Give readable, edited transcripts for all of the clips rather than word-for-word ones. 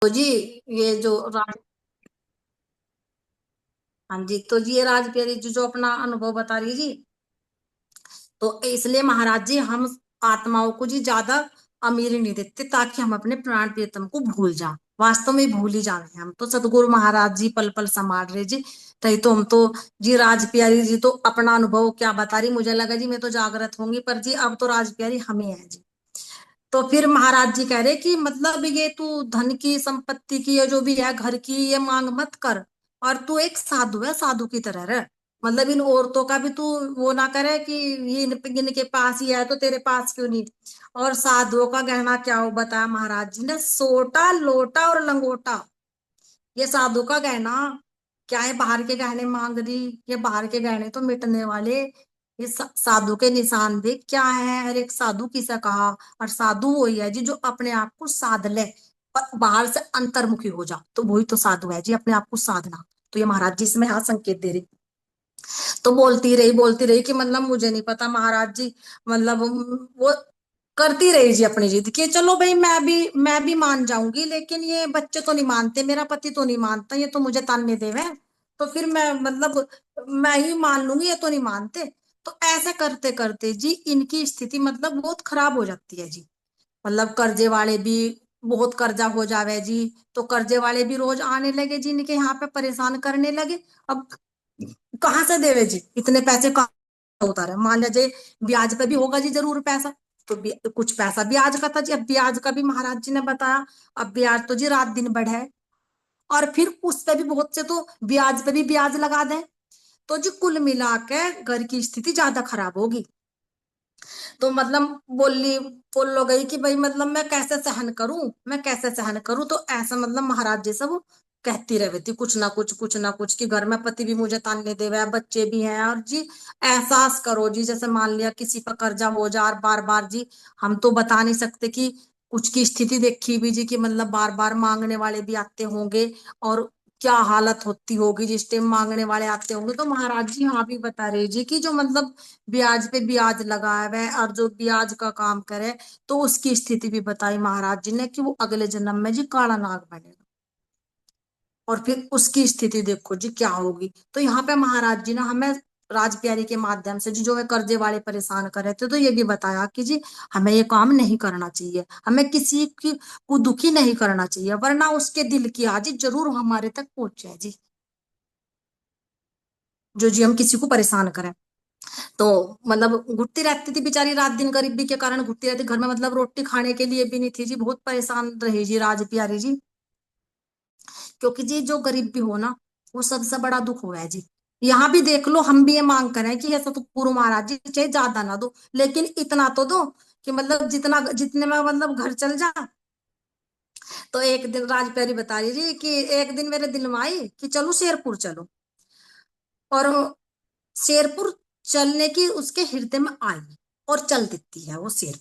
तो जी ये जो राज हाँ जी, तो जी ये राजप्यारी जी जो अपना अनुभव बता रही है जी। तो इसलिए महाराज जी हम आत्माओं को जी ज्यादा अमीरी नहीं देते ताकि हम अपने प्राण प्रियतम को भूल जाएं। वास्तव में भूल ही जावे हम तो सतगुरु महाराज जी पल पल संभाल रहे जी। तही तो हम तो जी राजप्यारी जी तो अपना अनुभव क्या बता रही, मुझे लगा जी मैं तो जागृत होंगी, पर जी अब तो राजप्यारी हमें है जी। तो फिर महाराज जी कह रहे कि मतलब ये तू धन की संपत्ति की, ये जो भी है घर की, ये मांग मत कर। और तू एक साधु है, साधु की तरह रह। मतलब इन औरतों का भी तू वो ना करे कि ये इनके पास ही है तो तेरे पास क्यों नहीं। और साधुओं का गहना क्या हो बताया महाराज जी ने, सोटा लोटा और लंगोटा। ये साधु का गहना क्या है, बाहर के गहने मांग रही। ये बाहर के गहने तो मिटने वाले। ये साधु के निशान देख क्या है, हर एक साधु किसे कहा। और साधु वही है जी जो अपने आप को साध ले और बाहर से अंतर्मुखी हो जा, तो वही तो साधु है जी, अपने आप को साधना। तो ये महाराज जी इसमें हाँ संकेत दे रही। तो बोलती रही कि मतलब मुझे नहीं पता महाराज जी। मतलब वो करती रही जी अपनी जिद कि चलो भाई मैं भी मान जाऊंगी, लेकिन ये बच्चे तो नहीं मानते, मेरा पति तो नहीं मानता, ये तो मुझे ताने देवे। तो फिर मैं मतलब मैं ही मान लूंगी, ये तो नहीं मानते। तो ऐसे करते करते जी इनकी स्थिति मतलब बहुत खराब हो जाती है जी। मतलब कर्जे वाले भी बहुत कर्जा हो जावे जी। तो कर्जे वाले भी रोज आने लगे जी इनके यहाँ पे परेशान करने लगे। अब कहाँ से देवे जी इतने पैसे, कहाँ उतारे, मान लीजिए ब्याज पे भी होगा जी जरूर पैसा। तो कुछ पैसा ब्याज का था जी, अब ब्याज का भी महाराज जी ने बताया। अब ब्याज तो जी रात दिन बढ़े है। और फिर उस पे भी बहुत से तो ब्याज पे भी ब्याज लगा दें। तो जी कुल मिला के घर की स्थिति ज्यादा खराब होगी। तो मतलब बोल गई कि भाई मतलब मैं कैसे सहन करूं, मैं कैसे सहन करूं। तो ऐसा मतलब महाराज जी सब कहती रहती थी कुछ ना कुछ कि घर में पति भी मुझे ताने देवे, बच्चे भी हैं। और जी एहसास करो जी, जैसे मान लिया किसी पर कर्जा हो जा बार बार जी। हम तो बता नहीं सकते कि कुछ की स्थिति देखी भी जी कि मतलब बार बार मांगने वाले भी आते होंगे। और क्या हालत होती होगी जिस टाइम मांगने वाले आते होंगे। तो महाराज जी हाँ भी बता रहे जी कि जो मतलब ब्याज पे ब्याज लगाया हुआ है और जो ब्याज का काम करे, तो उसकी स्थिति भी बताई महाराज जी ने कि वो अगले जन्म में जी काला नाग बनेगा। और फिर उसकी स्थिति देखो जी क्या होगी। तो यहाँ पे महाराज जी ने हमें राज प्यारी के माध्यम से जी जो है कर्जे वाले परेशान कर रहे थे, तो ये भी बताया कि जी हमें ये काम नहीं करना चाहिए, हमें किसी की को दुखी नहीं करना चाहिए, वरना उसके दिल की आजी जरूर हमारे तक पहुंच जाए जी। जो जी हम किसी को परेशान करें। तो मतलब घुटती रहती थी बेचारी रात दिन, गरीबी के कारण घुटती रहती घर में, मतलब रोटी खाने के लिए भी नहीं थी जी, बहुत परेशान रही जी राज प्यारी जी। क्योंकि जी जो गरीब भी हो ना, वो सबसे बड़ा दुख हुआ है जी। यहाँ भी देख लो हम भी ये मांग करें कि ऐसा तो गुरु महाराज जी चाहे ज्यादा ना दो, लेकिन इतना तो दो कि मतलब जितना जितने में मतलब घर चल जा। तो एक दिन राज प्यारी बता रही जी कि एक दिन मेरे दिल में आई कि चलो शेरपुर चलो। और शेरपुर चलने की उसके हृदय में आई। और चल देती है वो शेर।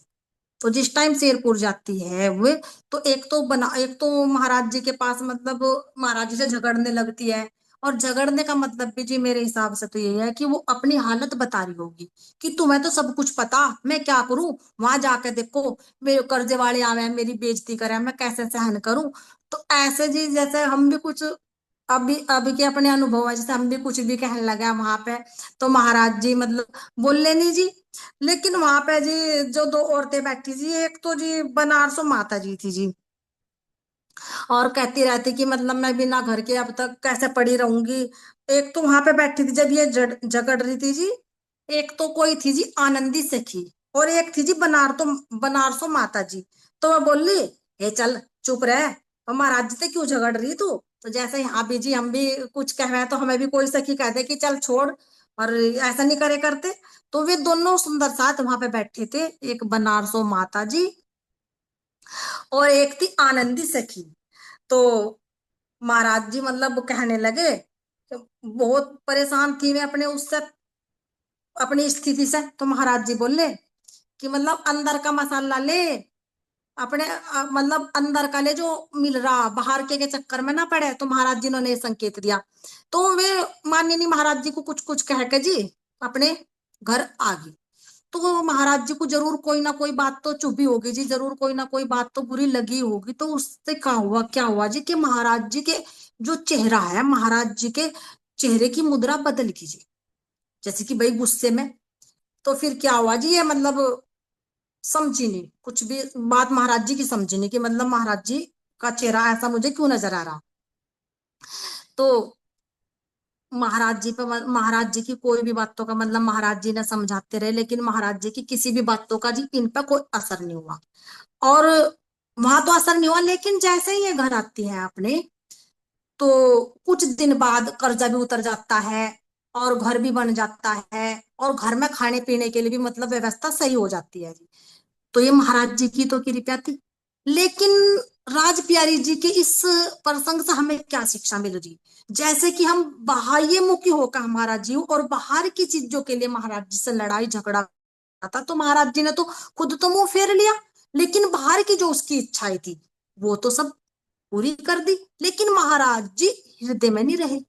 तो जिस टाइम शेरपुर जाती है वो, तो एक तो महाराज जी के पास मतलब महाराज जी से झगड़ने लगती है। और झगड़ने का मतलब भी जी मेरे हिसाब से तो ये है कि वो अपनी हालत बता रही होगी कि तुम्हें तो सब कुछ पता, मैं क्या करूं। वहां जाके देखो मेरे कर्जे वाले आवे हैं, मेरी बेइज्जती करे, मैं कैसे सहन करूं। तो ऐसे जी जैसे हम भी कुछ अभी अभी के अपने अनुभव है, जैसे हम भी कुछ भी कहने लगे वहां पे। तो महाराज जी मतलब बोले नहीं जी। लेकिन वहां पे जी जो दो औरतें बैठी थी, एक तो जी बनारसों माता जी थी जी। और कहती रहती कि मतलब मैं बिना घर के अब तक कैसे पड़ी रहूंगी। एक तो वहां पे बैठी थी जब ये झगड़ रही थी जी। एक तो कोई थी जी आनंदी सखी। और एक थी जी बनारसों माता जी। तो मैं बोली हे चल चुप रह, और महाराज जी से क्यों झगड़ रही तू। तो जैसे यहाँ भी जी हम भी कुछ कह रहे हैं तो हमें भी कोई सखी कह दे कि चल छोड़, और ऐसा नहीं करे करते। तो वे दोनों सुंदर साथ वहां पे बैठे थे, एक बनारसों माता जी और एक थी आनंदी सखी। तो महाराज जी मतलब कहने लगे कि बहुत परेशान थी मैं अपने उससे, अपनी स्थिति से। तो महाराज जी बोले कि मतलब अंदर का मसाला ले, अपने मतलब अंदर का ले जो मिल रहा, बाहर के चक्कर में ना पड़े। तो महाराज जी ने संकेत दिया। तो वे माननीय महाराज जी को कुछ कुछ कह के जी अपने घर आ गई। तो महाराज जी को जरूर कोई ना कोई बात तो चुभी होगी जी, जरूर कोई ना कोई बात तो बुरी लगी होगी। तो उससे क्या हुआ जी कि महाराज जी के जो चेहरा है, महाराज जी के चेहरे की मुद्रा बदल गई जी, जैसे कि भाई गुस्से में। तो फिर क्या हुआ जी, ये मतलब समझी नहीं कुछ भी बात, महाराज जी की समझी नहीं कि मतलब महाराज जी का चेहरा ऐसा मुझे क्यों नजर आ रहा। तो महाराज जी पे, महाराज जी की कोई भी बातों का मतलब महाराज जी ने समझाते रहे, लेकिन महाराज जी की किसी भी बातों का जी इन पर कोई असर नहीं हुआ। और वहां तो असर नहीं हुआ, लेकिन जैसे ही ये घर आती है अपने, तो कुछ दिन बाद कर्जा भी उतर जाता है और घर भी बन जाता है, और घर में खाने पीने के लिए भी मतलब व्यवस्था सही हो जाती है जी। तो ये महाराज जी की तो कृपया थी। लेकिन राज प्यारी जी के इस प्रसंग से हमें क्या शिक्षा मिल रही, जैसे कि हम बाह्य मुखी होकर हमारा जीव और बाहर की चीजों के लिए महाराज जी से लड़ाई झगड़ा था, तो महाराज जी ने तो खुद तो मुंह फेर लिया, लेकिन बाहर की जो उसकी इच्छाएं थी वो तो सब पूरी कर दी। लेकिन महाराज जी हृदय में नहीं रहे।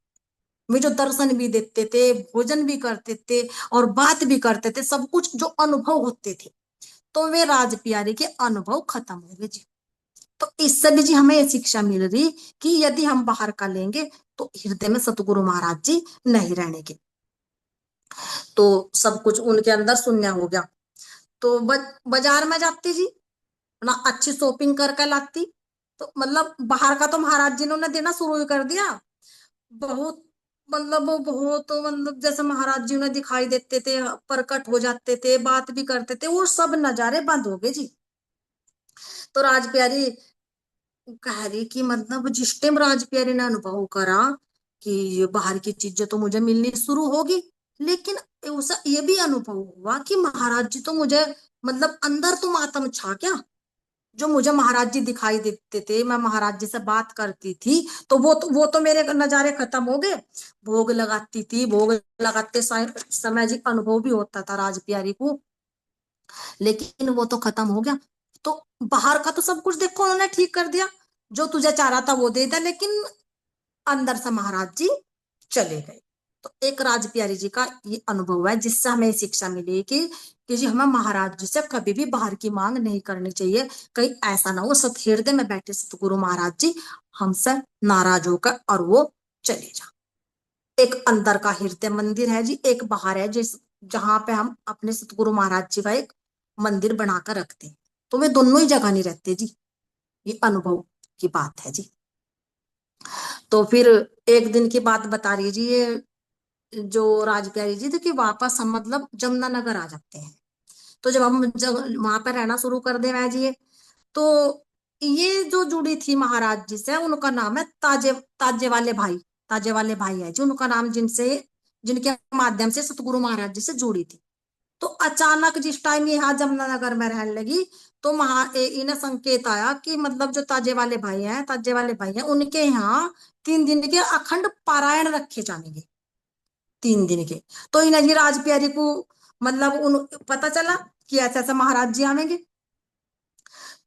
वे जो दर्शन भी देते थे, भोजन भी करते थे और बात भी करते थे, सब कुछ जो अनुभव होते थे, तो वे राज प्यारे के अनुभव खत्म हो गए जी। तो इससे भी जी हमें ये शिक्षा मिल रही कि यदि हम बाहर का लेंगे तो हृदय में सतगुरु महाराज जी नहीं रहने के, तो सब कुछ उनके अंदर शून्य हो गया। तो बाजार में जाती जी ना, अच्छी शॉपिंग करके लाती। तो मतलब बाहर का तो महाराज जी ने देना शुरू ही कर दिया। बहुत मतलब वो बहुत मतलब जैसे महाराज जी उन्हें दिखाई देते थे, प्रकट हो जाते थे, बात भी करते थे, वो सब नजारे बंद हो गए जी। तो राज प्यारी कह रही कि मतलब जिस टाइम राज प्यारी ने अनुभव करा कि ये बाहर की चीजें तो मुझे मिलनी शुरू होगी, लेकिन उसे ये भी अनुभव हुआ कि महाराज जी तो मुझे मतलब अंदर तुम आत्म छा क्या, जो मुझे महाराज जी दिखाई देते थे, मैं महाराज जी से बात करती थी, तो वो तो मेरे नजारे खत्म हो गए। भोग लगाती थी, भोग लगाते समय जी अनुभव भी होता था राज प्यारी को, लेकिन वो तो खत्म हो गया। तो बाहर का तो सब कुछ देखो उन्होंने ठीक कर दिया, जो तुझे चाह रहा था वो दे दिया, लेकिन अंदर से महाराज जी चले गए। तो एक राज प्यारी जी का ये अनुभव है, जिससे हमें शिक्षा मिली कि जी हमें महाराज जी से कभी भी बाहर की मांग नहीं करनी चाहिए। कहीं ऐसा ना हो सत हृदय में बैठे सतगुरु महाराज जी हमसे नाराज होकर और वो चले जाए। एक अंदर का हृदय मंदिर है जी, एक बाहर है जिस जहां पे हम अपने सतगुरु महाराज जी का एक मंदिर बनाकर रखते हैं। तो वे दोनों ही जगह नहीं रहते जी, ये अनुभव की बात है जी। तो फिर एक दिन की बात बता रही जी, ये जो राज प्यारी जी थे कि वापस हम मतलब जमुनानगर आ जाते हैं। तो जब हम वहां पर रहना शुरू कर दे जी, तो ये जो जुड़ी थी महाराज जी से, उनका नाम है ताजे वाले भाई। ताजे वाले भाई है जी उनका नाम, जिनके माध्यम से सतगुरु महाराज जी से जुड़ी थी। तो अचानक जिस टाइम ये यहाँ जमुनानगर में रहने लगी, तो इन्हें संकेत आया कि मतलब जो ताजे वाले भाई हैं उनके यहाँ 3 दिन के अखंड पारायण रखे जाएंगे, 3 दिन के। तो इन्हें जी राज प्यारी को मतलब उन पता चला कि ऐसे ऐसे महाराज जी आवेंगे।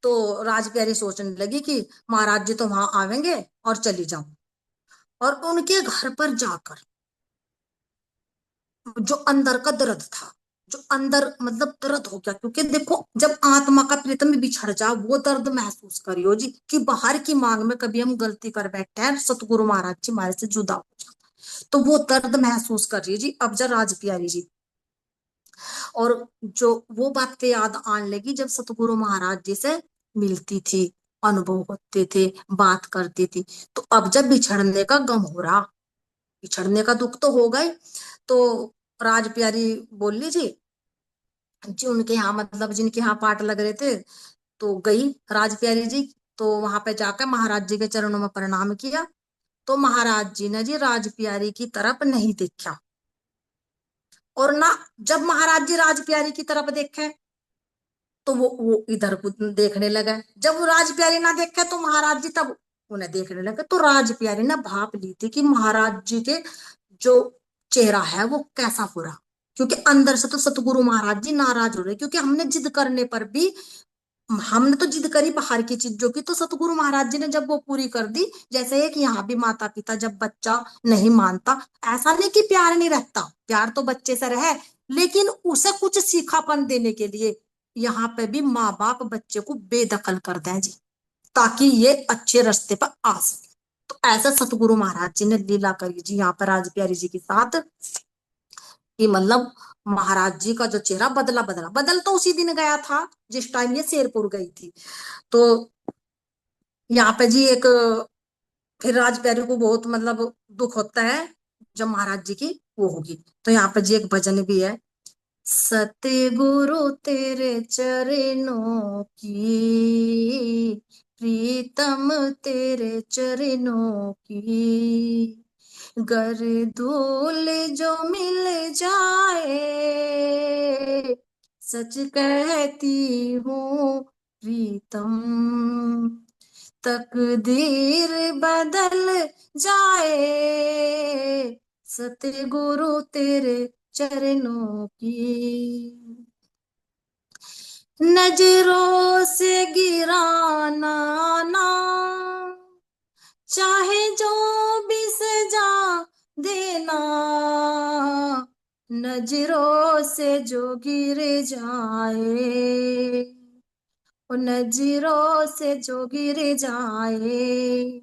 तो राज प्यारी सोचने लगी कि महाराज जी तो वहां आवेंगे और चली जाऊं, और उनके घर पर जाकर जो अंदर का दर्द था, जो अंदर मतलब दर्द हो गया, क्योंकि देखो जब आत्मा का प्रीतम बिछड़ जाए वो दर्द महसूस करियो जी, कि बाहर की मांग में कभी हम गलती कर बैठे हैं, सतगुरु महाराज जी हमारे से जुदा हो जाए, तो वो दर्द महसूस कर रही है जी अब जब राज प्यारी जी। और जो वो बातें याद आने लगी जब सतगुरु महाराज जी से मिलती थी, अनुभव होते थे, बात करती थी। तो अब जब बिछड़ने का गम हो रहा, बिछड़ने का दुख तो हो गए, तो राज प्यारी बोली जी, जी उनके यहाँ मतलब जिनके यहाँ पाठ लग रहे थे, तो गई राज प्यारी जी। तो वहां पे जाकर महाराज जी के चरणों में प्रणाम किया। तो महाराज जी ने जी राज प्यारी की तरफ नहीं देखा, और ना जब महाराज जी राज प्यारी की तरफ देखे तो वो इधर को देखने लगा। जब वो राज प्यारी ना देखे तो महाराज जी तब उन्हें देखने लगे। तो राज प्यारी ने भाप ली थी कि महाराज जी के जो चेहरा है वो कैसा हो रहा, क्योंकि अंदर से तो सतगुरु महाराज जी नाराज हो रहे, क्योंकि हमने जिद करने पर भी, हमने तो जिद करी बाहर की चीजों की, तो सतगुरु महाराज जी ने जब वो पूरी कर दी। जैसे है कि यहाँ भी माता पिता जब बच्चा नहीं मानता, ऐसा नहीं कि प्यार नहीं रहता, प्यार तो बच्चे से रहे, लेकिन उसे कुछ सीखापन देने के लिए यहाँ पे भी माँ बाप बच्चे को बेदखल कर दें जी, ताकि ये अच्छे रास्ते पर आ सके। तो ऐसा सतगुरु महाराज जी ने लीला करी जी यहाँ पर राज प्यारी जी के साथ, कि मतलब महाराज जी का जो चेहरा बदला बदला बदल तो उसी दिन गया था जिस टाइम ये शेरपुर गई थी। तो यहाँ पे जी एक फिर राज प्यारे को बहुत मतलब दुख होता है जब महाराज जी की वो होगी। तो यहाँ पे जी एक भजन भी है, सतगुरु तेरे चरणों की, प्रीतम तेरे चरणों की, गर धूल जो मिल जाए, सच कहती हूँ प्रीतम, तकदीर बदल जाए, सतगुरु तेरे चरणों की, नजरों से गिराना ना, चाहे जो भी सजा देना, नजरों से जो गिर जाए, नजरों से जो गिर जाए,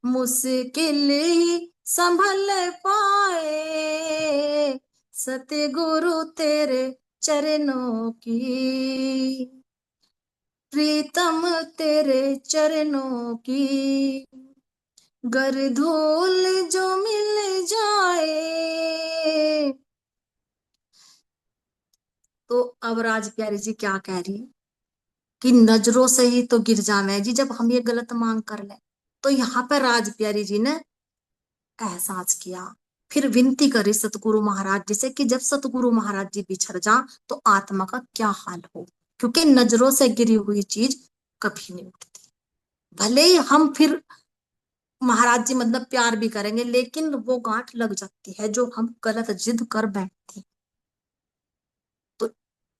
मुश्किल ही संभल पाए, सतगुरु तेरे चरणों की, प्रीतम तेरे चरणों की, गर धूल जो मिल जाए। तो अब राज प्यारी जी क्या कह रही है कि नजरों से ही तो गिर जाना है जी जब हम ये गलत मांग कर ले। तो यहाँ पर राज प्यारी जी ने एहसास किया, फिर विनती करी सतगुरु महाराज जी से कि जब सतगुरु महाराज जी बिछड़ जा तो आत्मा का क्या हाल हो, क्योंकि नजरों से गिरी हुई चीज कभी नहीं उठती। भले ही हम फिर महाराज जी मतलब प्यार भी करेंगे लेकिन वो गांठ लग जाती है जो हम गलत जिद कर बैठते हैं। तो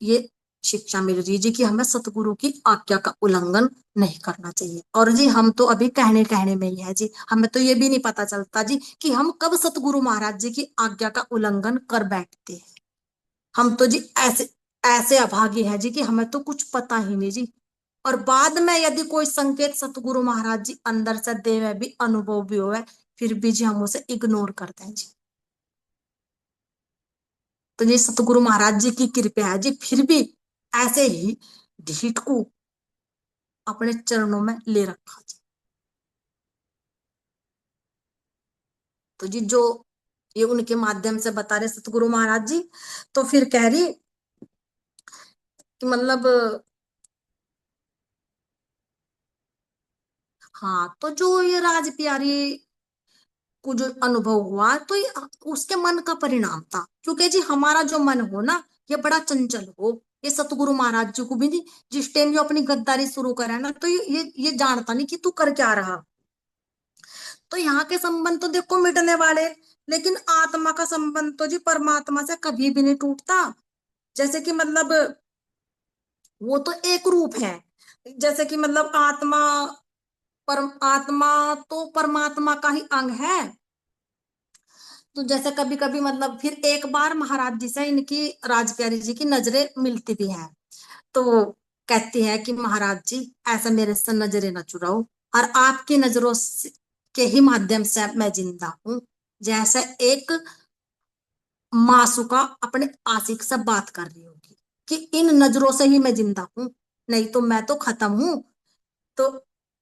ये शिक्षा मिल रही जी कि हमें सतगुरु की आज्ञा का उल्लंघन नहीं करना चाहिए। और जी हम तो अभी कहने कहने में ही है जी, हमें तो ये भी नहीं पता चलता जी कि हम कब सतगुरु महाराज जी की आज्ञा का उल्लंघन कर बैठते हैं। हम तो जी ऐसे ऐसे अभागे हैं जी कि हमें तो कुछ पता ही नहीं जी। और बाद में यदि कोई संकेत सतगुरु महाराज जी अंदर से दे में भी अनुभव भी हो फिर भी जी हम उसे इग्नोर करते हैं जी। तो ये सतगुरु महाराज जी की कृपा है जी, फिर भी ऐसे ही ढीठ को अपने चरणों में ले रखा जी। तो जी जो ये उनके माध्यम से बता रहे सतगुरु महाराज जी, तो फिर कह रही कि मतलब हाँ, तो जो ये राज प्यारी को जो अनुभव हुआ तो ये उसके मन का परिणाम था, क्योंकि जी हमारा जो मन हो ना ये बड़ा चंचल हो। ये सतगुरु महाराज जी को भी नहीं, जिस टाइम ये अपनी गद्दारी शुरू करे ना तो ये जानता नहीं कि तू कर क्या रहा। तो यहाँ के संबंध तो देखो मिटने वाले, लेकिन आत्मा का संबंध तो जी परमात्मा से कभी भी नहीं टूटता। जैसे कि मतलब वो तो एक रूप है, जैसे कि मतलब आत्मा, आत्मा तो परमात्मा का ही अंग है। तो जैसे कभी कभी मतलब फिर एक बार महाराज जी से इनकी राज प्यारी जी की नजरें मिलती भी हैं। तो वो कहती है कि महाराज जी ऐसा मेरे से नजरें न चुराओ, और आपकी के ही माध्यम से मैं जिंदा हूँ। जैसे एक मासूका अपने आशिक से बात कर रही होगी कि इन नजरों से ही मैं जिंदा हूँ, नहीं तो मैं तो खत्म हूँ। तो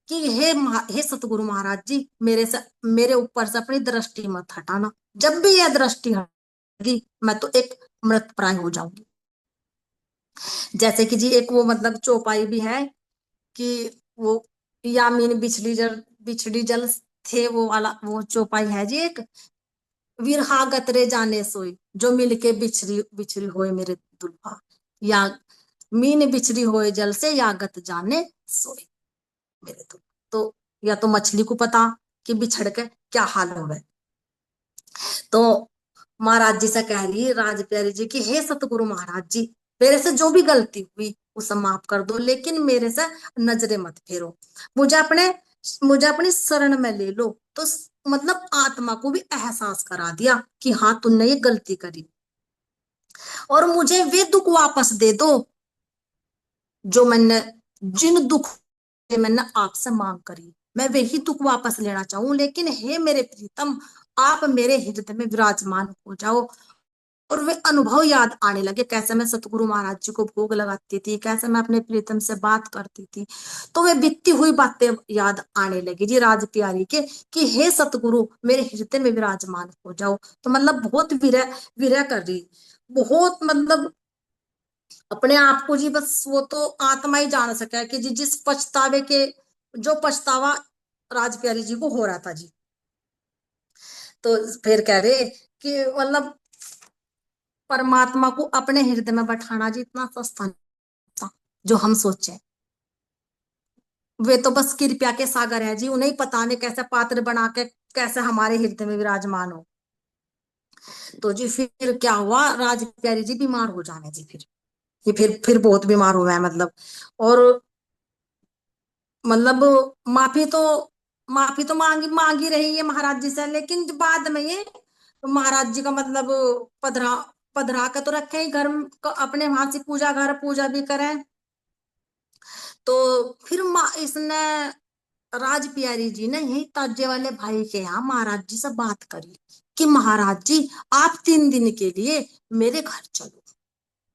कि हे सतगुरु महाराज जी मेरे ऊपर से अपनी दृष्टि मत हटाना, जब भी यह दृष्टि हटेगी मैं तो एक मृत प्राय हो जाऊंगी। जैसे कि जी एक वो मतलब चौपाई भी है कि वो यामीन बिछड़ी जल थे, वो वाला वो चौपाई है जी एक, विरहा गतरे जाने सोई, जो मिलके बिछड़ी बिछड़ी होए मेरे दुल्हा, या मीन बिछड़ी होए जल से या गत जाने सोई मेरे दुल्हा। तो या तो मछली को पता कि बिछड़ के क्या हाल हो गए। तो महाराज जी से कह रही राज प्यारी जी की हे सतगुरु महाराज जी, मेरे से जो भी गलती हुई उसे माफ कर दो, लेकिन मेरे से नजरे मत फेरो, मुझे अपने मुझे अपनी शरण में ले लो। तो मतलब आत्मा को भी एहसास करा दिया कि हाँ तुमने ये गलती करी। और मुझे वे दुख वापस दे दो जो मैंने, जिन दुख से मैंने आपसे मांग करी। मैं वही दुख वापस लेना चाहूं, लेकिन हे मेरे प्रीतम, आप मेरे हृदय में विराजमान हो जाओ। और वे अनुभव याद आने लगे, कैसे मैं सतगुरु महाराज जी को भोग लगाती थी, कैसे मैं अपने प्रीतम से बात करती थी। तो वे बीती हुई बातें याद आने लगी जी राज प्यारी के, कि हे सतगुरु मेरे हृदय में विराजमान हो जाओ। तो मतलब बहुत विरह, विरह कर रही, बहुत मतलब अपने आप को जी, बस वो तो आत्मा ही जान सका है कि जी जिस पछतावे के, जो पछतावा राज प्यारी जी को हो रहा था जी। तो फिर कह रहे कि मतलब परमात्मा को अपने हृदय में बैठाना जी इतना सस्ता नहीं था जो हम सोचे। वे तो बस कृपया के सागर है जी, उन्हें ही पता नहीं कैसे पात्र बना के कैसे हमारे हृदय में विराजमान हो। तो जी फिर क्या हुआ, राज प्यारी जी बीमार हो जाने जी, फिर ये फिर बहुत बीमार हुआ है मतलब। और मतलब माफी तो माफी तो मांगी मांगी रही है महाराज जी से, लेकिन जो बाद में ये महाराज जी का मतलब पधरा पधरा के तो रखे ही घर अपने वहां से पूजा घर पूजा भी करें। तो फिर इसने राज प्यारी जी ने यही ताजे वाले भाई के यहाँ महाराज जी से बात करी कि महाराज जी आप 3 दिन के लिए मेरे घर चलो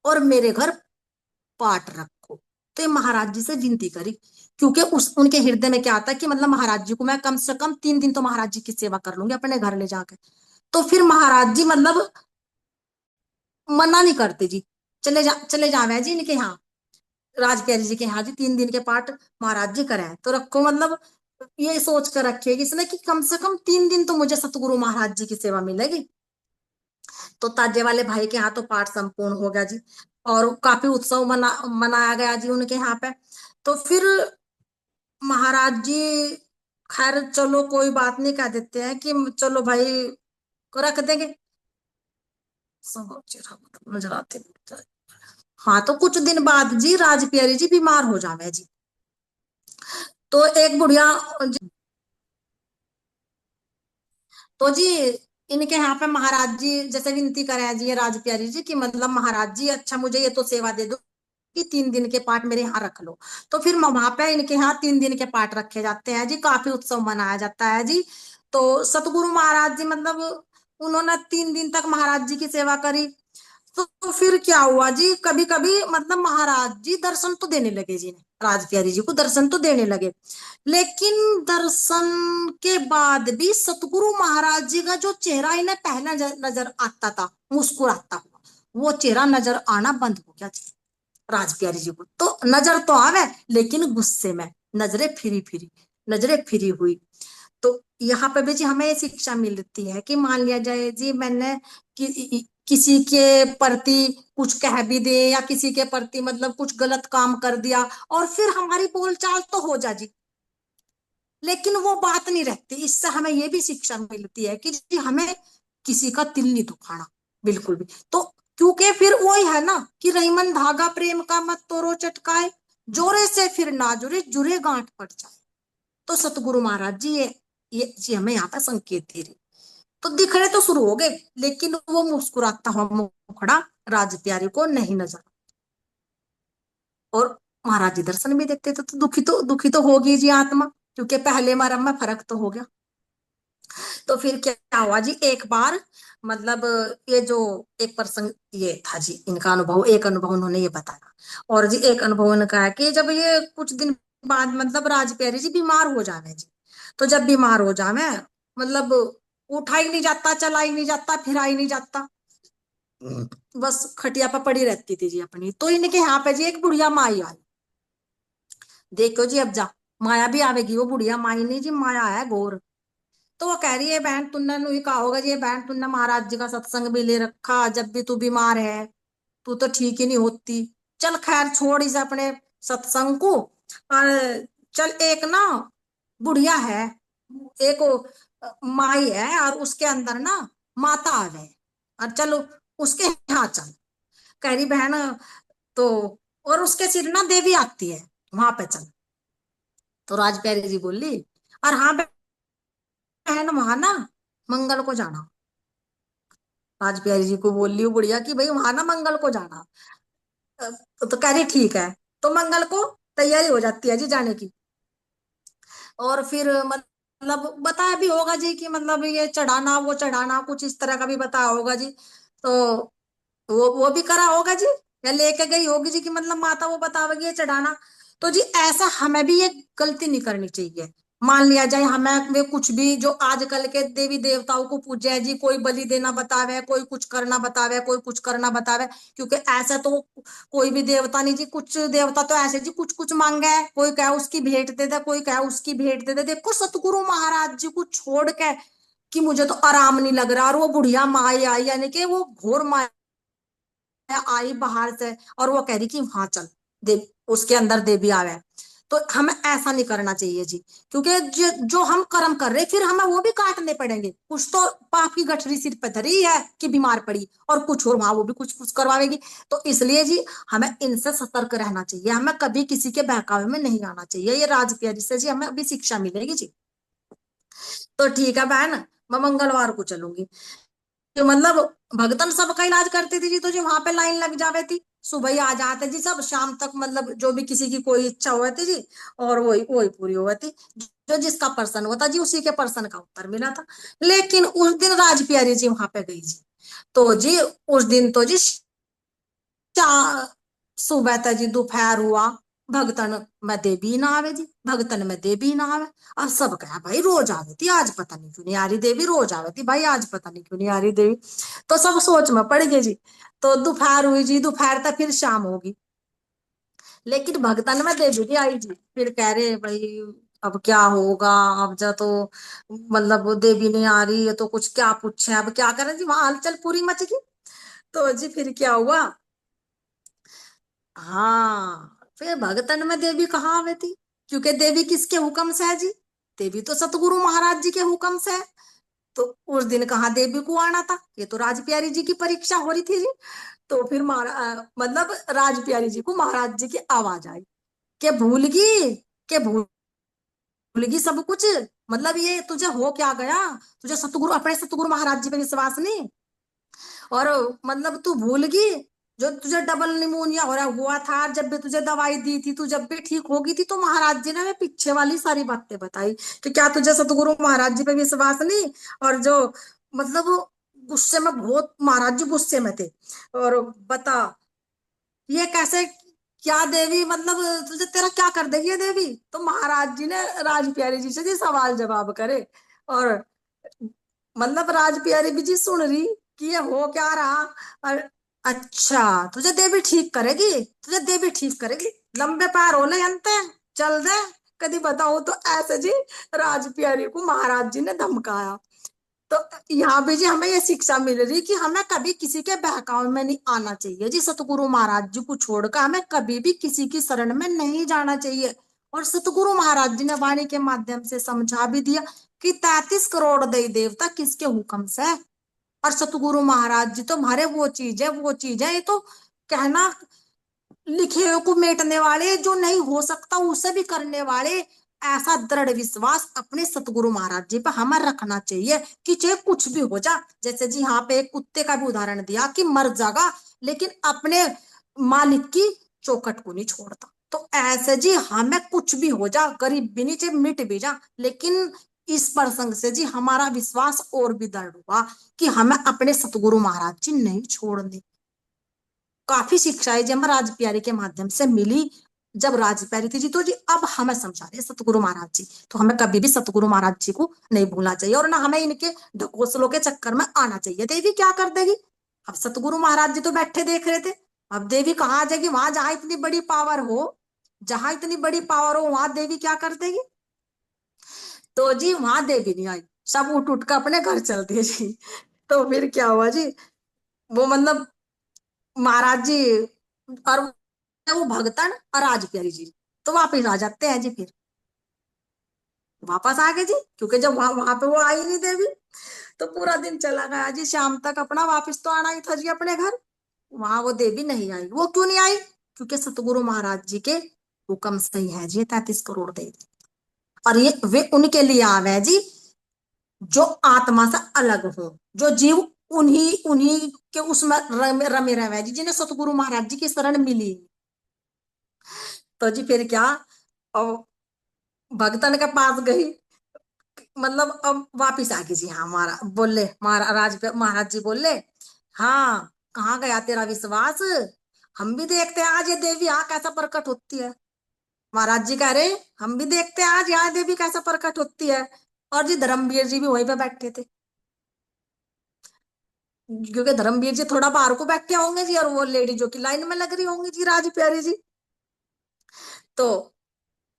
और मेरे घर पाठ रखो। तो ये महाराज जी से विनती करी, क्योंकि उस उनके हृदय में क्या आता है कि मतलब महाराज जी को मैं कम से कम 3 दिन तो महाराज जी की सेवा कर लूंगी अपने घर ले जाकर। तो फिर महाराज जी मतलब मना नहीं करते जी, चले जावे जी इनके यहाँ, राज प्यारी जी के यहाँ जी 3 दिन के पाठ महाराज जी कराए तो रखो। मतलब ये सोच कर रखे इसने कि कम से कम 3 दिन तो मुझे सतगुरु महाराज जी की सेवा मिलेगी। तो ताजे वाले भाई के यहाँ तो पाठ संपूर्ण हो गया जी, और काफी उत्सव मनाया गया जी उनके यहाँ पे। तो फिर महाराज जी खैर चलो कोई बात नहीं, कह देते हैं कि चलो भाई को रख देंगे, सब चेहरा नजर आते। हाँ तो कुछ दिन बाद जी राज प्यारी जी बीमार हो जावे जी। तो एक बुढ़िया तो जी इनके यहाँ पे महाराज जी जैसे विनती करे जी ये राज प्यारी जी की मतलब महाराज जी अच्छा मुझे ये तो सेवा दे दो कि 3 दिन के पाठ मेरे यहाँ रख लो। तो फिर वहां पे इनके यहाँ 3 दिन के पाठ रखे जाते हैं जी, काफी उत्सव मनाया जाता है जी। तो सतगुरु महाराज जी मतलब उन्होंने 3 दिन तक महाराज जी की सेवा करी। तो फिर क्या हुआ जी, कभी कभी मतलब महाराज जी दर्शन तो देने लगे जी ने, राज प्यारी जी को दर्शन तो देने लगे। लेकिन दर्शन के बाद भी सतगुरु महाराज जी का जो चेहरा इन्हें पहला नजर आता था मुस्कुराता हुआ, वो चेहरा नजर आना बंद हो गया जी राज प्यारी जी को। तो नजर तो आवे लेकिन गुस्से में, नजरें फिरी फिरी, नजरें फिरी हुई। तो यहाँ पे भी जी हमें ये शिक्षा मिलती है कि मान लिया जाए जी मैंने किसी के प्रति कुछ कह भी दे या किसी के प्रति मतलब कुछ गलत काम कर दिया, और फिर हमारी बोलचाल तो हो जा जी, लेकिन वो बात नहीं रहती। इससे हमें ये भी शिक्षा मिलती है कि जी हमें किसी का दिल नहीं दुखाना बिल्कुल भी। तो क्योंकि फिर वही है ना कि रहीमन धागा प्रेम का मत तोड़ो चटकाए, जोरे से फिर ना जुड़े जुड़े गांठ पड़ जाए। तो सतगुरु महाराज जी ये जी हमें यहाँ पे संकेत दे रहे। तो दिखने तो शुरू हो गए, लेकिन वो मुस्कुराता हुआ मुखड़ा राज प्यारे को नहीं नजर। और महाराज जी दर्शन भी देते थे तो दुखी तो होगी जी आत्मा, क्योंकि पहले मरम में फर्क तो हो गया। तो फिर क्या हुआ जी, एक बार मतलब ये जो एक प्रसंग ये था जी इनका अनुभव, एक अनुभव उन्होंने ये बताया। और जी एक अनुभव उनका है कि जब ये कुछ दिन बाद मतलब राज प्यारी जी बीमार हो जावे जी। तो जब बीमार हो जावे मतलब उठा ही नहीं जाता, चला ही नहीं जाता, फिरा ही नहीं जाता, बस खटिया पर पड़ी रहती थी जी अपनी। तो इनके यहाँ पे जी एक बुढ़िया माई आई। देखो जी अब जा माया भी आवेगी, वो बुढ़िया माई नहीं जी, माया है गौर। तो वो कह रही है बहन तुमने नु कहा होगा जी, बहन तुमने महाराज जी का सत्संग भी ले रखा, जब भी तू बीमार है तू तो ठीक ही नहीं होती। चल खैर छोड़ इसे अपने सत्संग को, और चल एक ना बुढ़िया है, एक माई है और उसके अंदर ना माता आ गए, और चलो उसके यहाँ चल। कह रही बहन तो, और उसके सिर ना देवी आती है, वहां पे चल। तो राज प्यारी जी बोली और हाँ बहन वहां ना मंगल को जाना। राज प्यारी जी को बोल रही हूँ बुढ़िया कि भाई वहां ना मंगल को जाना। तो कह रही ठीक है। तो मंगल को तैयारी हो जाती है जी जाने की। और फिर मतलब बताया भी होगा जी कि मतलब ये चढ़ाना वो चढ़ाना कुछ इस तरह का भी बताया होगा जी। तो वो भी करा होगा जी, या लेके गई होगी जी कि मतलब माता वो बतावेगी ये चढ़ाना। तो जी ऐसा हमें भी ये गलती नहीं करनी चाहिए। मान लिया जाए हमें वे कुछ भी जो आजकल के देवी देवताओं को पूजे है जी, कोई बलि देना बतावे, कोई कुछ करना बतावे, कोई कुछ करना बतावे। क्योंकि ऐसा तो कोई भी देवता नहीं जी, कुछ देवता तो ऐसे जी कुछ कुछ मांगे है, कोई कहे उसकी भेंट दे दे, कोई कहे उसकी भेंट दे दे। देखो सतगुरु महाराज जी को छोड़ के कि मुझे तो आराम नहीं लग रहा, और वो बुढ़िया माई आई यानी कि वो घोर माई आई बाहर से, और वो कह रही कि वहां चल, देव उसके अंदर देवी आवे। तो हमें ऐसा नहीं करना चाहिए जी। क्योंकि जो हम कर्म कर रहे फिर हमें वो भी काटने पड़ेंगे। कुछ तो पाप की गठरी सिर पर धरी है कि बीमार पड़ी, और कुछ और वहां वो भी कुछ कुछ करवाएगी। तो इसलिए जी हमें इनसे सतर्क रहना चाहिए, हमें कभी किसी के बहकावे में नहीं आना चाहिए। ये राजप्रिया से जी हमें अभी शिक्षा मिलेगी जी। तो ठीक है बहन, मैं मंगलवार को चलूंगी। तो मतलब भगतन सबका इलाज करती थी जी, तो जी वहां पे लाइन लग जावे थी। सुबह ही आ जाते जी सब, शाम तक मतलब जो भी किसी की कोई इच्छा हुआ थी जी, और वही वही पूरी हुआ थी। जो जिसका पर्सन हुआ था जी उसी के पर्सन का उत्तर मिला था। लेकिन उस दिन राज प्यारी जी वहां पे गई जी। तो जी उस दिन तो जी सुबह तक जी दोपहर हुआ, भगतन में देवी ना आवे जी, भगतन में देवी ना आवे। और सब कहा भाई रोज आवे थी, आज पता नहीं क्यों नहीं आ रही देवी, रोज आवे थी भाई, आज पता नहीं क्यों नहीं आ रही देवी। तो सब सोच में पड़ गए जी। तो दोपहर हुई जी, दोपहर तक फिर शाम होगी, लेकिन भगतन में देवी नहीं आई जी। फिर कह रहे भाई अब क्या होगा, अब जा तो मतलब वो देवी नहीं आ रही है तो कुछ क्या पूछे, अब क्या करें जी, वहां हलचल पूरी मच गई। तो जी फिर क्या हुआ, हाँ फिर भगतन में देवी कहाँ आवे थी, क्योंकि देवी किसके हुक्म से है जी, देवी तो सतगुरु महाराज जी के हुक्म से है। तो उस दिन कहाँ देवी को आना था, ये तो राज प्यारी जी की परीक्षा हो रही थी जी। तो फिर मतलब राज प्यारी जी को महाराज जी की आवाज आई कि भूलगी, के भूलगी सब कुछ, मतलब ये तुझे हो क्या गया, तुझे सतगुरु अपने सतगुरु महाराज जी पे विश्वास नहीं, और मतलब तू भूल गई जो तुझे डबल निमोनिया हो रहा हुआ था, जब भी तुझे दवाई दी थी, तू जब भी ठीक होगी थी। तो महाराज जी ने हमें पीछे वाली सारी बातें बताई कि क्या तुझे सतगुरु महाराज जी पे विश्वास नहीं, और जो मतलब गुस्से में बहुत महाराज जी गुस्से में थे। और बता ये कैसे, क्या देवी मतलब तुझे तेरा क्या कर देगी ये देवी। तो महाराज जी ने राज प्यारी जी से जी सवाल जवाब करे। और मतलब राज प्यारी भी जी सुन रही कि ये हो क्या रहा। और अच्छा तुझे देवी ठीक करेगी, तुझे देवी ठीक करेगी, लंबे पैर हो ले अंत चल दे, कभी बताओ। तो ऐसे जी राज प्यारी को महाराज जी ने धमकाया। तो यहाँ भी जी हमें ये शिक्षा मिल रही कि हमें कभी किसी के बहकावे में नहीं आना चाहिए जी, सतगुरु महाराज जी को छोड़कर हमें कभी भी किसी की शरण में नहीं जाना चाहिए। और सतगुरु महाराज जी ने वाणी के माध्यम से समझा भी दिया कि 33 करोड़ देवी देवता किसके हुक्म से है। और सतगुरु महाराज जी तो हमारे वो चीज है, वो चीज है, ये तो कहना लिखे हुए को मेटने वाले, जो नहीं हो सकता उसे भी करने वाले। ऐसा दृढ़ विश्वास अपने सतगुरु महाराज जी पर हमें रखना चाहिए कि चाहे कुछ भी हो जा। जैसे जी यहाँ पे एक कुत्ते का भी उदाहरण दिया कि मर जाएगा लेकिन अपने मालिक की चौखट को नहीं छोड़ता। तो ऐसे जी हमें कुछ भी हो जा, गरीब भी नहीं चाहे मिट भी जा, लेकिन इस प्रसंग से जी हमारा विश्वास और भी दृढ़ हुआ कि हमें अपने सतगुरु महाराज जी नहीं छोड़ने। काफी शिक्षाएं जब राज प्यारी के माध्यम से मिली, जब राज प्यारी थी जी। तो जी अब हमें समझा रहे सतगुरु महाराज जी, तो हमें कभी भी सतगुरु महाराज जी को नहीं भूलना चाहिए, और ना हमें इनके ढकोसलों के चक्कर में आना चाहिए। देवी क्या कर देगी, अब सतगुरु महाराज जी तो बैठे देख रहे थे, अब देवी कहाँ आ जाएगी, वहां जहां इतनी बड़ी पावर हो, जहां इतनी बड़ी पावर हो वहां देवी क्या कर देगी। तो जी वहां देवी नहीं आई, सब उठ उठ कर अपने घर चल दिए जी। तो फिर क्या हुआ जी, वो मतलब महाराज जी और वो भगतन और राज प्यारी जी तो वापिस आ जाते हैं जी। फिर वापस आ गए जी, क्योंकि जब वहां वहां पे वो आई नहीं देवी। तो पूरा दिन चला गया जी, शाम तक अपना वापस तो आना ही था जी अपने घर। वहां वो देवी नहीं आई, वो क्यों नहीं आई, क्योंकि सतगुरु महाराज जी के हुक्म से ही है जी 33 करोड़ देवी। और ये वे उनके लिए आवे हैं जी जो आत्मा से अलग हो, जो जीव उन्हीं उन्हीं के उसमें रमे रहे जी, जिन्हें सतगुरु महाराज जी की शरण मिली। तो जी फिर क्या, और भगतन के पास गई, मतलब अब वापिस आ गई जी। हाँ, हमारा बोले महाराज जी बोले, हाँ कहाँ गया तेरा विश्वास, हम भी देखते हैं आज ये देवी यहाँ कैसा प्रकट होती है। महाराज जी कह रहे, हम भी देखते हैं आज यहाँ देवी कैसा प्रकट होती है। और जी धर्मवीर जी भी वहीं पे बैठे थे, क्योंकि धर्मवीर जी थोड़ा बाहर को बैठे होंगे जी, और वो लेडी जो कि लाइन में लग रही होंगी जी, राज प्यारी जी। तो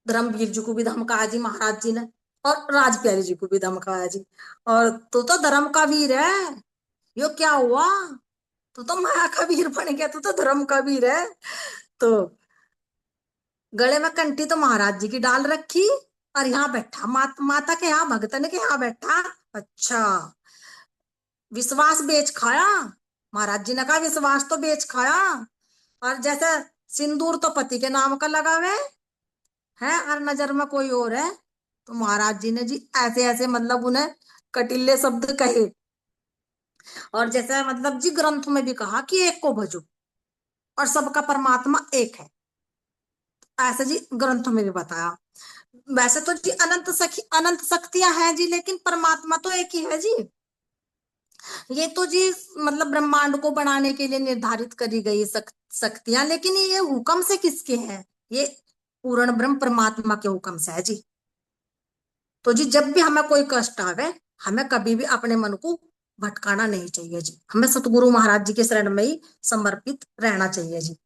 धर्मवीर जी को भी धमकाया जी महाराज जी ने, और राज प्यारी जी को भी धमकाया जी। और तू तो धर्म का वीर है, यो क्या हुआ, तू तो माया का वीर बन गया, तू तो धर्म का वीर है। तो गले में कंठी तो महाराज जी की डाल रखी, और यहाँ बैठा माता के यहाँ, भगतन के यहाँ बैठा। अच्छा, विश्वास बेच खाया। महाराज जी ने कहा विश्वास तो बेच खाया, और जैसे सिंदूर तो पति के नाम का लगा हुआ है, और नजर में कोई और है। तो महाराज जी ने जी ऐसे ऐसे मतलब उन्हें कटीले शब्द कहे, और जैसे मतलब जी ग्रंथ में भी कहा कि एक को भजो और सबका परमात्मा एक है, ऐसे जी ग्रंथ में भी बताया। वैसे तो जी अनंत शक्तियां हैं जी, लेकिन परमात्मा तो एक ही है जी। ये तो जी मतलब ब्रह्मांड को बनाने के लिए निर्धारित करी गई शक्तियां, लेकिन ये हुक्म से किसके हैं, ये पूर्ण ब्रह्म परमात्मा के हुक्म से है जी। तो जी जब भी हमें कोई कष्ट आवे, हमें कभी भी अपने मन को भटकाना नहीं चाहिए जी, हमें सतगुरु महाराज जी के शरण में ही समर्पित रहना चाहिए जी।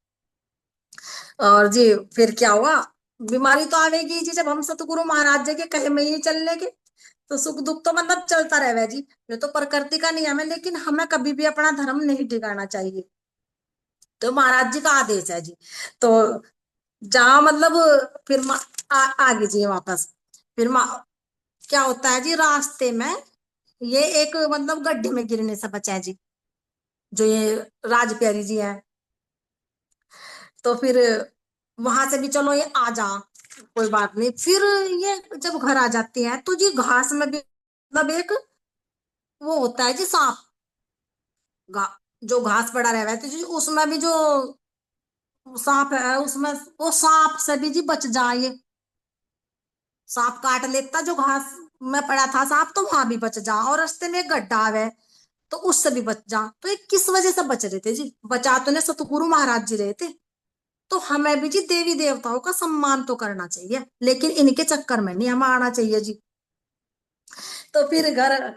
और जी फिर क्या हुआ, बीमारी तो आवेगी जी जब हम सतगुरु महाराज जी के कहे में ही चल लेंगे, तो सुख दुख तो मतलब चलता रहेगा जी, ये तो प्रकृति का नियम है, लेकिन हमें कभी भी अपना धर्म नहीं टिकाना चाहिए। तो महाराज जी का आदेश है जी। तो जहां मतलब फिर आगे जी वापस, फिर क्या होता है जी रास्ते में, ये एक मतलब गड्ढे में गिरने से बचा है जी, जो ये राज प्यारी जी है। तो फिर वहां से भी चलो ये आ जा, कोई बात नहीं। फिर ये जब घर आ जाती है, तो जी घास में भी मतलब एक वो होता है जी सांप, घा, जो घास पड़ा रहता है, तो जी उसमें भी जो सांप है, उसमें वो सांप से भी जी बच जाए, सांप काट लेता जो घास में पड़ा था सांप, तो वहां भी बच जा, और रास्ते में एक गड्ढा है तो उससे भी बच जा। तो ये किस वजह से बच रहे थे जी, बचा तो ने सतगुरु महाराज जी रहे थे। तो हमें भी जी देवी देवताओं का सम्मान तो करना चाहिए, लेकिन इनके चक्कर में नहीं हमें आना चाहिए जी। तो फिर घर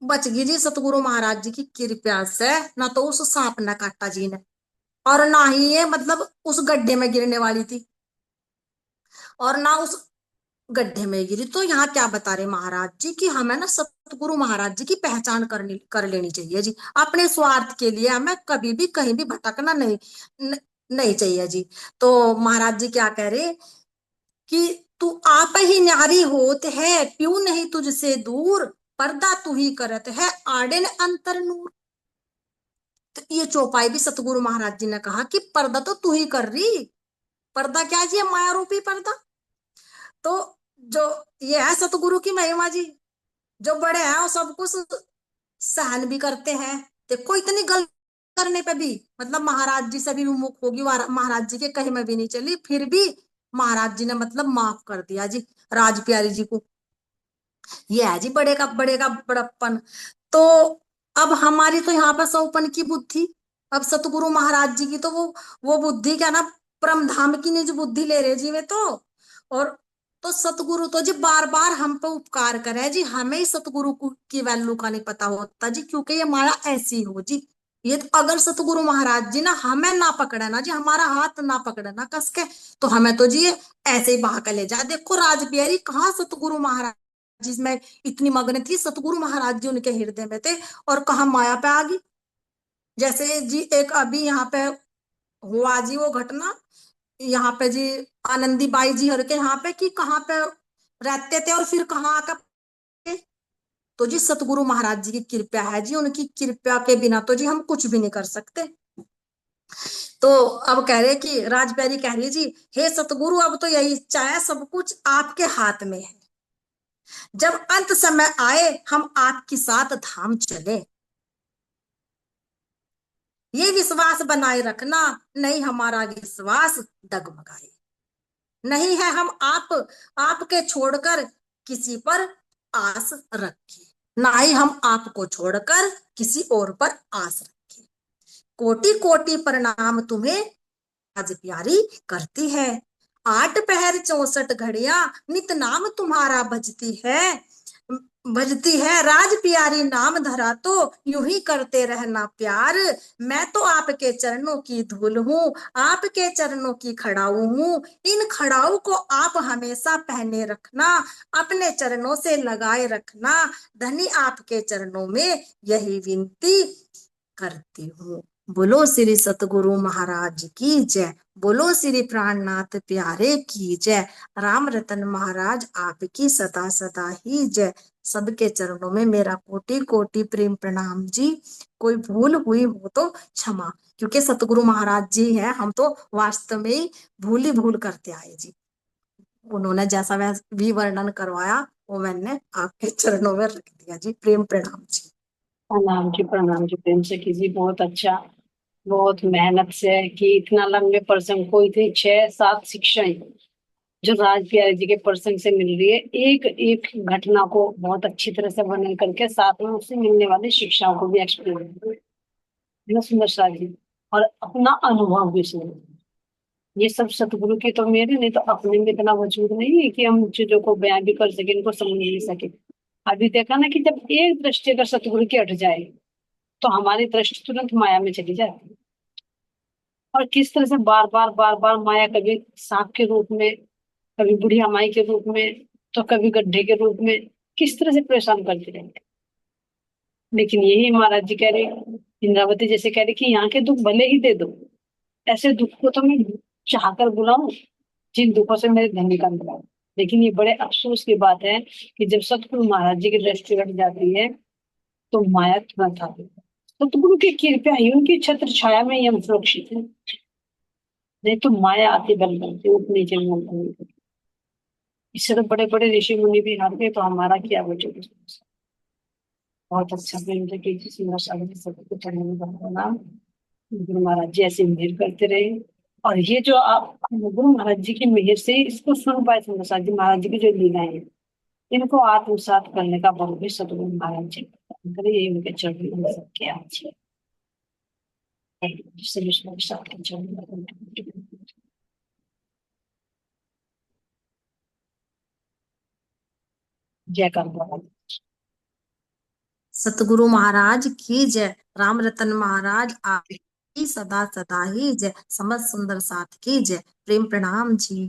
बच गई जी सतगुरु महाराज जी की कृपा से, ना तो उस सांप ने काटा जी ने, और ना ही ये मतलब उस गड्ढे में गिरने वाली थी, और ना उस गड्ढे में गिरी। तो यहाँ क्या बता रहे महाराज जी कि हमें ना सतगुरु महाराज जी की पहचान कर लेनी चाहिए जी, अपने स्वार्थ के लिए हमें कभी भी कहीं भी भटकना नहीं चाहिए जी। तो महाराज जी क्या कह रहे कि तू आप ही न्यारी होत है, प्यू नहीं तुझसे दूर, पर्दा तू ही करत है आड़े न अंतर नूर। तो ये चौपाई भी सतगुरु महाराज जी ने कहा कि पर्दा तो तू ही कर रही, पर्दा क्या जी, माया रूपी पर्दा। तो जो ये है सतगुरु की महिमा जी, जो बड़े हैं वो सब कुछ सहन भी करते हैं। देखो इतनी गलती करने पे भी मतलब महाराज जी से भी विमुख होगी, महाराज जी के कहीं में भी नहीं चली, फिर भी महाराज जी ने मतलब माफ कर दिया जी राज प्यारी जी को। ये है जी बड़े का बड़प्पन। तो अब हमारी तो यहाँ पर सौपन की बुद्धि, अब सतगुरु महाराज जी की तो वो बुद्धि क्या ना, परम धाम की निज बुद्धि ले रहे जी वे तो। और तो सतगुरु तो जी बार बार हम पे उपकार करे जी, हमें ही सतगुरु की वैल्यू का नहीं पता होता जी, क्योंकि ये माया ऐसी हो जी। ये तो अगर सतगुरु महाराज जी ना हमें ना पकड़े ना जी, हमारा हाथ ना पकड़े ना कस के, तो हमें तो जी ये ऐसे ही बहा के ले जाए। देखो राजबिहारी कहाँ सतगुरु महाराज जिसमें इतनी मग्न थी, सतगुरु महाराज जी उनके हृदय में थे, और कहा माया पे आ गई। जैसे जी एक अभी यहाँ पे हुआ जी वो घटना, यहाँ पे जी आनंदी बाई जी हर के यहाँ पे कि कहाँ पे रहते थे और फिर कहाँ आकर, तो जी सतगुरु महाराज जी की कृपा है जी, उनकी कृपा के बिना तो जी हम कुछ भी नहीं कर सकते। तो अब कह रहे कि राजप्यारी कह रही जी, हे सतगुरु अब तो यही इच्छा है, सब कुछ आपके हाथ में है, जब अंत समय आए हम आपके साथ धाम चले। ये विश्वास बनाए रखना, नहीं हमारा विश्वास डगमगाए। नहीं है हम आपके छोड़कर किसी पर आस रखे, ना ही हम आपको छोड़कर किसी और पर आस रखे। कोटि कोटि प्रणाम तुम्हें आज प्यारी करती है, 8 पहर 64 घड़ियां नित नाम तुम्हारा भजती है राज प्यारी नाम धरा तो यूं ही करते रहना प्यार। मैं तो आपके चरणों की धूल हूँ, आपके चरणों की खड़ाऊ हूँ, इन खड़ाऊ को आप हमेशा पहने रखना, अपने चरणों से लगाए रखना, धनी आपके चरणों में यही विनती करती हूँ। बोलो श्री सतगुरु महाराज की जय, बोलो श्री प्राणनाथ प्यारे की जय, राम रतन महाराज आपकी सदा सदा ही जय। सबके चरणों में मेरा कोटि कोटि प्रेम प्रणाम जी। कोई भूल हुई हो तो क्षमा, क्योंकि सतगुरु महाराज जी हैं, हम तो वास्तव में ही भूल करते आए जी। उन्होंने जैसा भी वर्णन करवाया वो मैंने आपके चरणों में रख दिया जी। प्रेम प्रणाम जी। प्रणाम जी, प्रेम से कीजिए। बहुत अच्छा, बहुत मेहनत से कि इतना लंबे प्रसंग को इतनी 6-7 शिक्षाएं जो राज प्यारे जी के प्रसंग से मिल रही है, एक एक घटना को बहुत अच्छी तरह से वर्णन करके साथ में उससे मिलने वाली शिक्षाओं को भी एक्सप्लेन कितना सुंदर सा जी, और अपना अनुभव भी सुन। ये सब सतगुरु के तो मेरे, नहीं तो अपने में इतना वजूद नहीं है कि हम चीजों को बयां भी कर सके, इनको समझ नहीं सके। अभी देखा ना कि जब एक दृष्टि अगर सतगुरु की हट जाए तो हमारी दृष्टि तुरंत माया में चली जाती है। और किस तरह से बार बार माया, कभी सांप के रूप में, कभी बुढ़िया माई के रूप में, तो कभी गड्ढे के रूप में, किस तरह से परेशान करती रहती। लेकिन यही महाराज जी कह रहे, इंद्रावती जैसे कह रहे कि यहाँ के दुख भले ही दे दो, ऐसे दुख को तो मैं चाह कर बुलाऊं जिन दुखों से मेरे धनी का मिला। लेकिन ये बड़े अफसोस की बात है कि जब सतगुरु महाराज जी की दृष्टि हट जाती है तो माया तुरंत आती है। सतगुरु की कृपया ही, उनकी छत्र छाया में ही हम सुरक्षित हैं, नहीं तो माया आती बल बनती ऊपर नीचे बोलते। इससे तो बड़े बड़े ऋषि मुनि भी हार गए, तो हमारा क्या वजूद। बहुत अच्छा प्रेम से कीजिए, सुंदर सागर सबको चढ़ने में बहुत नाम। गुरु महाराज जी ऐसे मेहर करते रहे। और ये जो आप गुरु महाराज जी की मेहर से इसको सुन पाए, सुंदर सागर जी महाराज जी की जो लीलाएं हैं, इनको आत्मसात करने का बल भी सतगुरु महाराज जी करे। ये उनके चरण सबके आज जिससे विष्णु के साथ के चरण जय कर। सतगुरु महाराज की जय, राम रतन महाराज आपकी सदा सदा ही जय, समझ सुंदर साथ की जय। प्रेम प्रणाम जी।